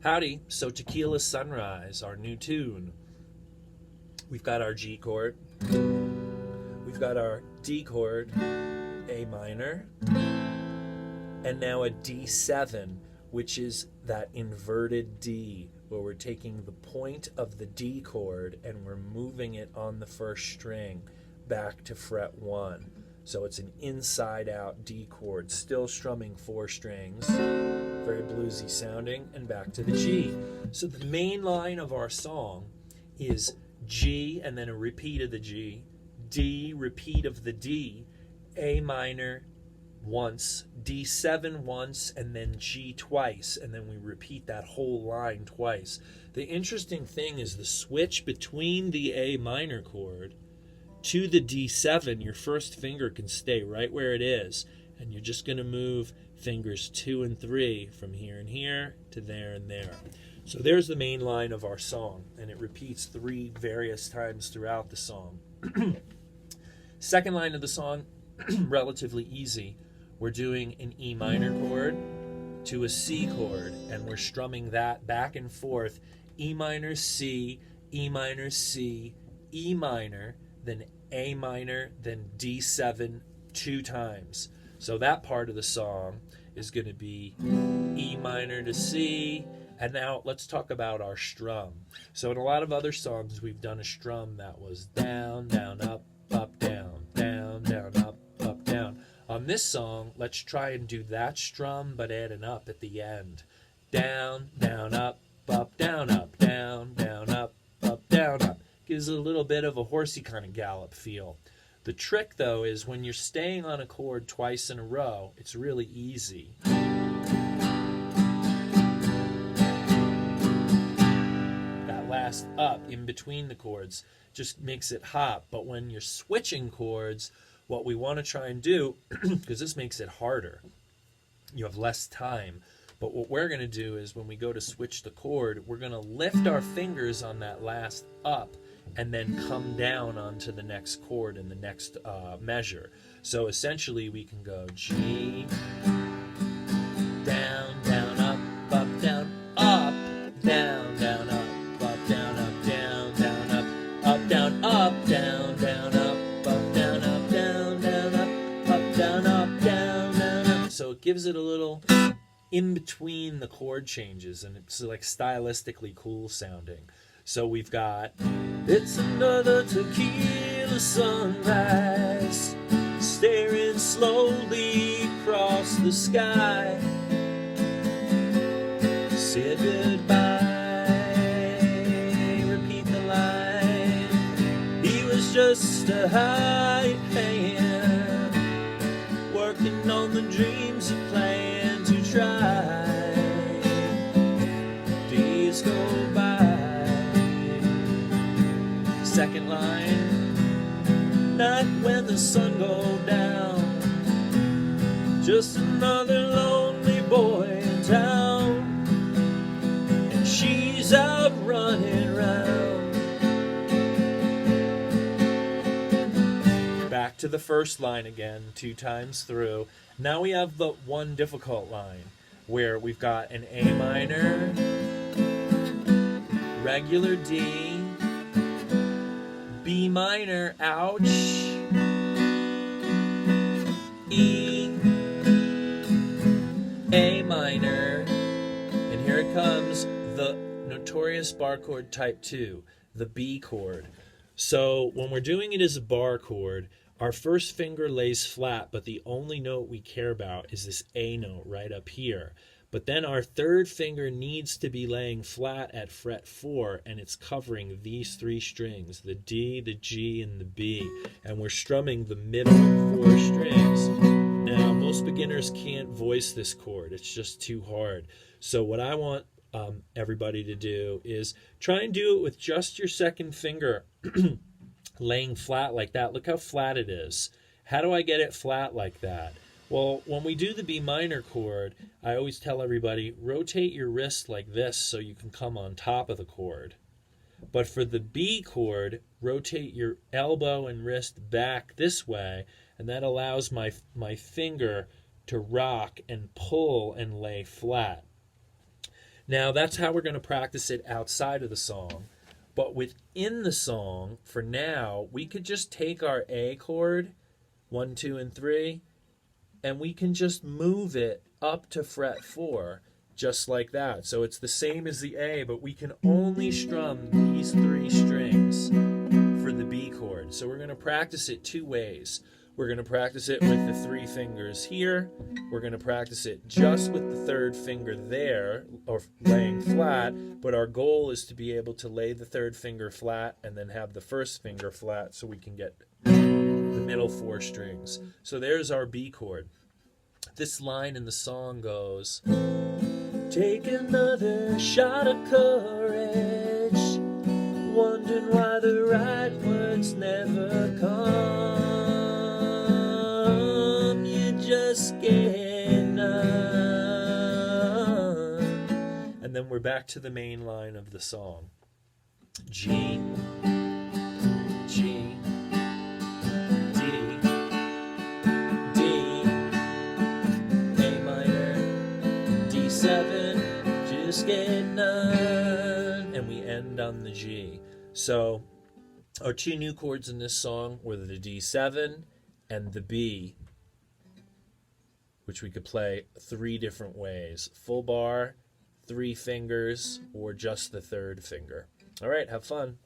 Howdy, so Tequila Sunrise, our new tune. We've got our G chord, we've got our D chord, A minor, and now a D7, which is that inverted D, where we're taking the point of the D chord and we're moving it on the first string back to fret 1. So it's an inside out D chord, still strumming 4 strings, very bluesy sounding, and back to the G. So the main line of our song is G and then a repeat of the G, D, repeat of the D, A minor once, D7 once, and then G twice, and then we repeat that whole line twice. The interesting thing is the switch between the A minor chord to the D7, your first finger can stay right where it is, and you're just going to move fingers 2 and 3 from here and here to there and there. So there's the main line of our song, and it repeats 3 various times throughout the song. Second line of the song, relatively easy. We're doing an E minor chord to a C chord, and we're strumming that back and forth. E minor, C, E minor, C, E minor, then A minor, then D7 2 times. So that part of the song is going to be E minor to C. And now let's talk about our strum. So in a lot of other songs, we've done a strum that was down, down, up, down, down, down, up, down. On this song, let's try and do that strum, but add an up at the end. Down, down, up, down, down, down, up, down, up. Gives it a little bit of a horsey kind of gallop feel. The trick, though, is when you're staying on a chord twice in a row, it's really easy. That last up in between the chords just makes it hop. But when you're switching chords, what we want to try and do, because this makes it harder, you have less time. But what we're going to do is when we go to switch the chord, we're going to lift our fingers on that last up and then come down onto the next chord in the next measure. So essentially we can go G, down, down, up, down, up, down, down, up, down, down, up, down, up, down, down, up, down, down, up, down, up, down, up. So it gives it a little in between the chord changes, and it's like stylistically cool sounding. So we've got, it's another tequila sunrise, staring slowly across the sky. Said goodbye, repeat the line. He was just a hired hand, working on the dreams he planned to try. Days go by. Second line, night when the sun goes down, just another lonely boy in town, and she's out running round. Back to the first line again, 2 times through. Now we have the one difficult line where we've got an A minor, regular D, B minor, ouch, E, A minor, and here it comes, the notorious bar chord type 2, the B chord. So when we're doing it as a bar chord, our first finger lays flat, but the only note we care about is this A note right up here. But then our third finger needs to be laying flat at fret 4, and it's covering these 3 strings, the D, the G, and the B. And we're strumming the middle 4 strings. Now, most beginners can't voice this chord. It's just too hard. So what I want everybody to do is try and do it with just your second finger laying flat like that. Look how flat it is. How do I get it flat like that? Well, when we do the B minor chord, I always tell everybody, rotate your wrist like this so you can come on top of the chord. But for the B chord, rotate your elbow and wrist back this way, and that allows my finger to rock and pull and lay flat. Now, that's how we're going to practice it outside of the song. But within the song, for now, we could just take our A chord, 1, 2, and 3, and we can just move it up to fret 4, just like that. So it's the same as the A, but we can only strum these 3 strings for the B chord. So we're going to practice it 2 ways. We're going to practice it with the 3 fingers here. We're going to practice it just with the 3rd finger there, or laying flat, but our goal is to be able to lay the 3rd finger flat and then have the 1st finger flat so we can get the middle 4 strings. So there's our B chord. This line in the song goes, take another shot of courage, wondering why the right words never come. Just get none. And then we're back to the main line of the song. G, G, D, D, A minor, D7, just get none. And we end on the G. So our 2 new chords in this song were the D7 and the B, which we could play 3 different ways. Full bar, 3 fingers, or just the 3rd finger. All right, have fun.